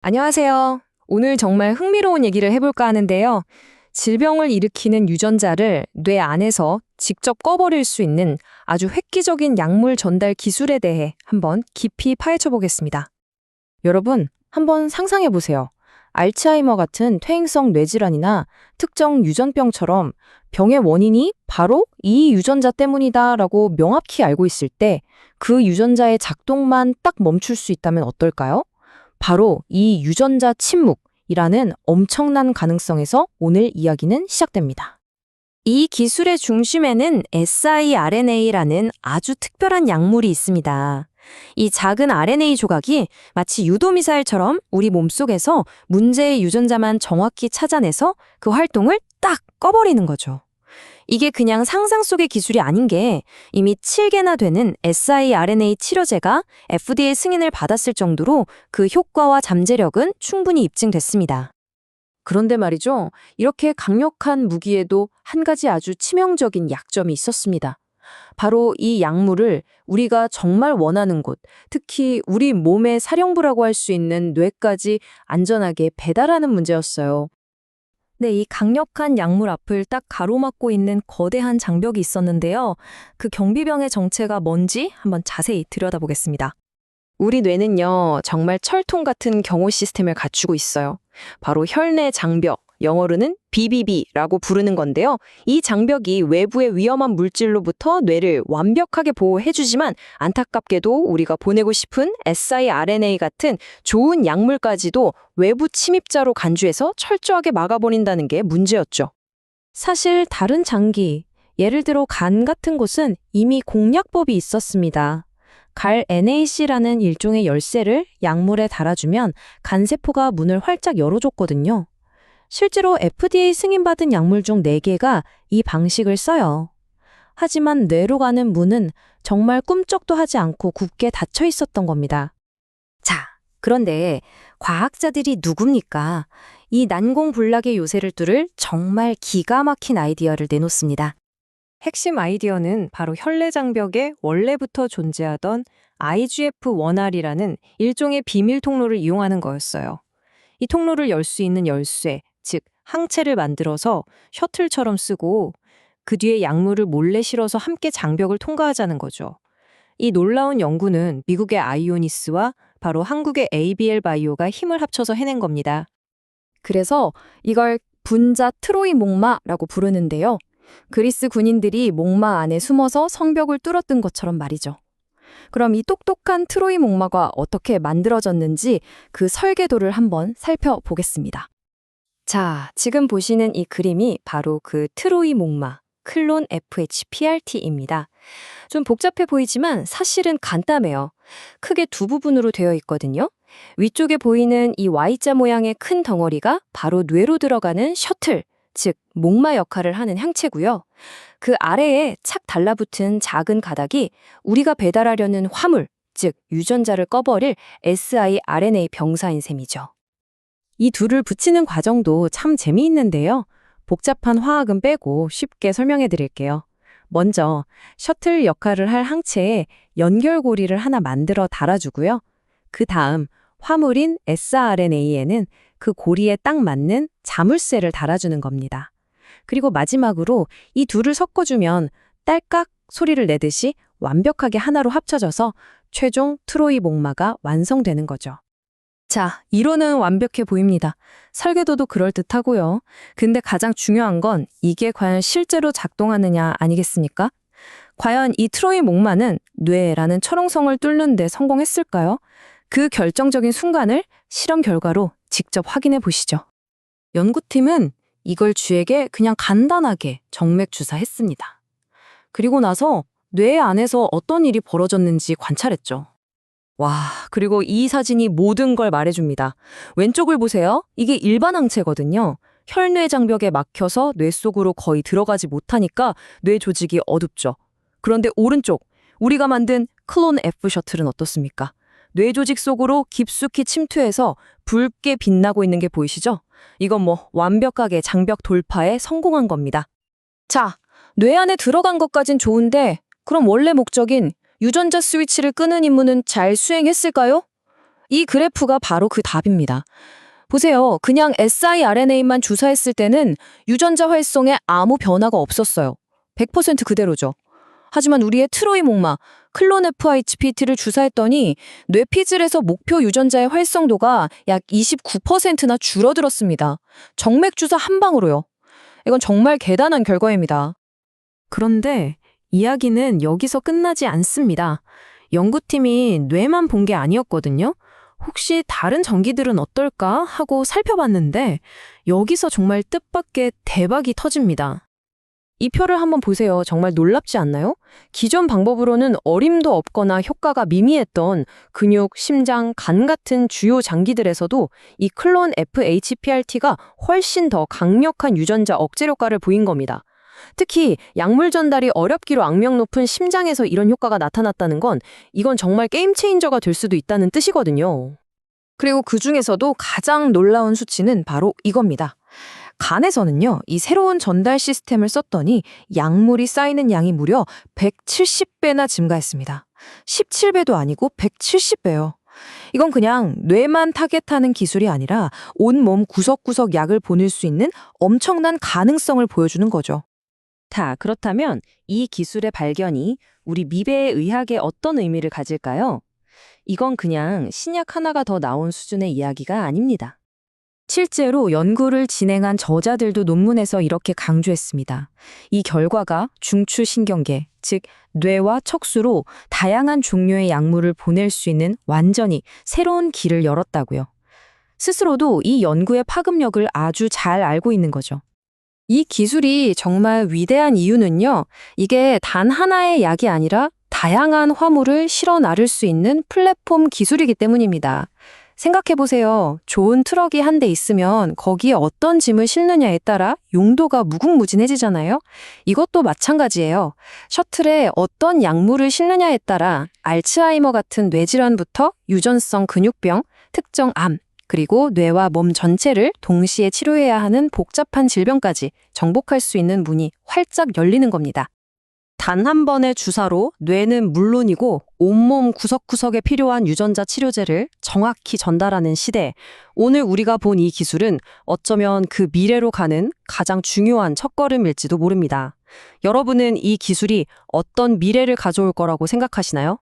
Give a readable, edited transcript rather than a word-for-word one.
안녕하세요. 오늘 정말 흥미로운 얘기를 해볼까 하는데요. 질병을 일으키는 유전자를 뇌 안에서 직접 꺼버릴 수 있는 아주 획기적인 약물 전달 기술에 대해 한번 깊이 파헤쳐 보겠습니다. 여러분, 한번 상상해 보세요. 알츠하이머 같은 퇴행성 뇌질환이나 특정 유전병처럼 병의 원인이 바로 이 유전자 때문이다라고 명확히 알고 있을 때 그 유전자의 작동만 딱 멈출 수 있다면 어떨까요? 바로 이 유전자 침묵이라는 엄청난 가능성에서 오늘 이야기는 시작됩니다. 이 기술의 중심에는 siRNA라는 아주 특별한 약물이 있습니다. 이 작은 RNA 조각이 마치 유도미사일처럼 우리 몸속에서 문제의 유전자만 정확히 찾아내서 그 활동을 딱 꺼버리는 거죠. 이게 그냥 상상 속의 기술이 아닌 게 이미 7개나 되는 siRNA 치료제가 FDA 승인을 받았을 정도로 그 효과와 잠재력은 충분히 입증됐습니다. 그런데 말이죠, 이렇게 강력한 무기에도 한 가지 아주 치명적인 약점이 있었습니다. 바로 이 약물을 우리가 정말 원하는 곳, 특히 우리 몸의 사령부라고 할 수 있는 뇌까지 안전하게 배달하는 문제였어요. 네, 이 강력한 약물 앞을 딱 가로막고 있는 거대한 장벽이 있었는데요. 그 경비병의 정체가 뭔지 한번 자세히 들여다보겠습니다. 우리 뇌는요, 정말 철통 같은 경호 시스템을 갖추고 있어요. 바로 혈내 장벽, 영어로는 BBB라고 부르는 건데요. 이 장벽이 외부의 위험한 물질로부터 뇌를 완벽하게 보호해주지만 안타깝게도 우리가 보내고 싶은 siRNA 같은 좋은 약물까지도 외부 침입자로 간주해서 철저하게 막아버린다는 게 문제였죠. 사실 다른 장기, 예를 들어 간 같은 곳은 이미 공략법이 있었습니다. 갈 NAC라는 일종의 열쇠를 약물에 달아주면 간세포가 문을 활짝 열어줬거든요. 실제로 FDA 승인받은 약물 중 4개가 이 방식을 써요. 하지만 뇌로 가는 문은 정말 꿈쩍도 하지 않고 굳게 닫혀 있었던 겁니다. 자, 그런데 과학자들이 누굽니까? 이 난공불락의 요새를 뚫을 정말 기가 막힌 아이디어를 내놓습니다. 핵심 아이디어는 바로 혈내장벽에 원래부터 존재하던 IGF-1R이라는 일종의 비밀 통로를 이용하는 거였어요. 이 통로를 열 수 있는 열쇠, 즉 항체를 만들어서 셔틀처럼 쓰고 그 뒤에 약물을 몰래 실어서 함께 장벽을 통과하자는 거죠. 이 놀라운 연구는 미국의 아이오니스와 바로 한국의 ABL 바이오가 힘을 합쳐서 해낸 겁니다. 그래서 이걸 분자 트로이 목마라고 부르는데요. 그리스 군인들이 목마 안에 숨어서 성벽을 뚫었던 것처럼 말이죠. 그럼 이 똑똑한 트로이 목마가 어떻게 만들어졌는지 그 설계도를 한번 살펴보겠습니다. 자, 지금 보시는 이 그림이 바로 그 트로이 목마, 클론 FHPRT입니다. 좀 복잡해 보이지만 사실은 간단해요. 크게 두 부분으로 되어 있거든요. 위쪽에 보이는 이 Y자 모양의 큰 덩어리가 바로 뇌로 들어가는 셔틀, 즉 목마 역할을 하는 향체고요. 그 아래에 착 달라붙은 작은 가닥이 우리가 배달하려는 화물, 즉 유전자를 꺼버릴 siRNA 병사인 셈이죠. 이 둘을 붙이는 과정도 참 재미있는데요. 복잡한 화학은 빼고 쉽게 설명해 드릴게요. 먼저 셔틀 역할을 할 항체에 연결고리를 하나 만들어 달아주고요. 그 다음 화물인 sRNA에는 그 고리에 딱 맞는 자물쇠를 달아주는 겁니다. 그리고 마지막으로 이 둘을 섞어주면 딸깍 소리를 내듯이 완벽하게 하나로 합쳐져서 최종 트로이 목마가 완성되는 거죠. 자, 이론은 완벽해 보입니다. 설계도도 그럴듯하고요. 근데 가장 중요한 건 이게 과연 실제로 작동하느냐 아니겠습니까? 과연 이 트로이 목마는 뇌라는 철옹성을 뚫는 데 성공했을까요? 그 결정적인 순간을 실험 결과로 직접 확인해 보시죠. 연구팀은 이걸 쥐에게 그냥 간단하게 정맥 주사했습니다. 그리고 나서 뇌 안에서 어떤 일이 벌어졌는지 관찰했죠. 와, 그리고 이 사진이 모든 걸 말해줍니다. 왼쪽을 보세요. 이게 일반 항체거든요. 혈뇌 장벽에 막혀서 뇌 속으로 거의 들어가지 못하니까 뇌 조직이 어둡죠. 그런데 오른쪽, 우리가 만든 클론 F 셔틀은 어떻습니까? 뇌 조직 속으로 깊숙이 침투해서 붉게 빛나고 있는 게 보이시죠? 이건 완벽하게 장벽 돌파에 성공한 겁니다. 자, 뇌 안에 들어간 것까진 좋은데 그럼 원래 목적인 유전자 스위치를 끄는 임무는 잘 수행했을까요? 이 그래프가 바로 그 답입니다. 보세요. 그냥 siRNA만 주사했을 때는 유전자 활성에 아무 변화가 없었어요. 100% 그대로죠. 하지만 우리의 트로이 목마, 클론 FIHPT를 주사했더니 뇌피질에서 목표 유전자의 활성도가 약 29%나 줄어들었습니다. 정맥 주사 한 방으로요. 이건 정말 대단한 결과입니다. 그런데 이야기는 여기서 끝나지 않습니다. 연구팀이 뇌만 본 게 아니었거든요. 혹시 다른 전기들은 어떨까 하고 살펴봤는데 여기서 정말 뜻밖의 대박이 터집니다. 이 표를 한번 보세요. 정말 놀랍지 않나요? 기존 방법으로는 어림도 없거나 효과가 미미했던 근육, 심장, 간 같은 주요 장기들에서도 이 클론 FHPRT가 훨씬 더 강력한 유전자 억제 효과를 보인 겁니다. 특히 약물 전달이 어렵기로 악명 높은 심장에서 이런 효과가 나타났다는 건 이건 정말 게임 체인저가 될 수도 있다는 뜻이거든요. 그리고 그 중에서도 가장 놀라운 수치는 바로 이겁니다. 간에서는요, 이 새로운 전달 시스템을 썼더니 약물이 쌓이는 양이 무려 170배나 증가했습니다. 17배도 아니고 170배요. 이건 그냥 뇌만 타겟하는 기술이 아니라 온몸 구석구석 약을 보낼 수 있는 엄청난 가능성을 보여주는 거죠. 그렇다면 이 기술의 발견이 우리 미래의 의학에 어떤 의미를 가질까요? 이건 그냥 신약 하나가 더 나온 수준의 이야기가 아닙니다. 실제로 연구를 진행한 저자들도 논문에서 이렇게 강조했습니다. 이 결과가 중추신경계, 즉 뇌와 척수로 다양한 종류의 약물을 보낼 수 있는 완전히 새로운 길을 열었다고요. 스스로도 이 연구의 파급력을 아주 잘 알고 있는 거죠. 이 기술이 정말 위대한 이유는요, 이게 단 하나의 약이 아니라 다양한 화물을 실어 나를 수 있는 플랫폼 기술이기 때문입니다. 생각해보세요. 좋은 트럭이 한 대 있으면 거기에 어떤 짐을 실느냐에 따라 용도가 무궁무진해지잖아요? 이것도 마찬가지예요. 셔틀에 어떤 약물을 실느냐에 따라 알츠하이머 같은 뇌질환부터 유전성 근육병, 특정 암, 그리고 뇌와 몸 전체를 동시에 치료해야 하는 복잡한 질병까지 정복할 수 있는 문이 활짝 열리는 겁니다. 단 한 번의 주사로 뇌는 물론이고 온몸 구석구석에 필요한 유전자 치료제를 정확히 전달하는 시대. 오늘 우리가 본 이 기술은 어쩌면 그 미래로 가는 가장 중요한 첫걸음일지도 모릅니다. 여러분은 이 기술이 어떤 미래를 가져올 거라고 생각하시나요?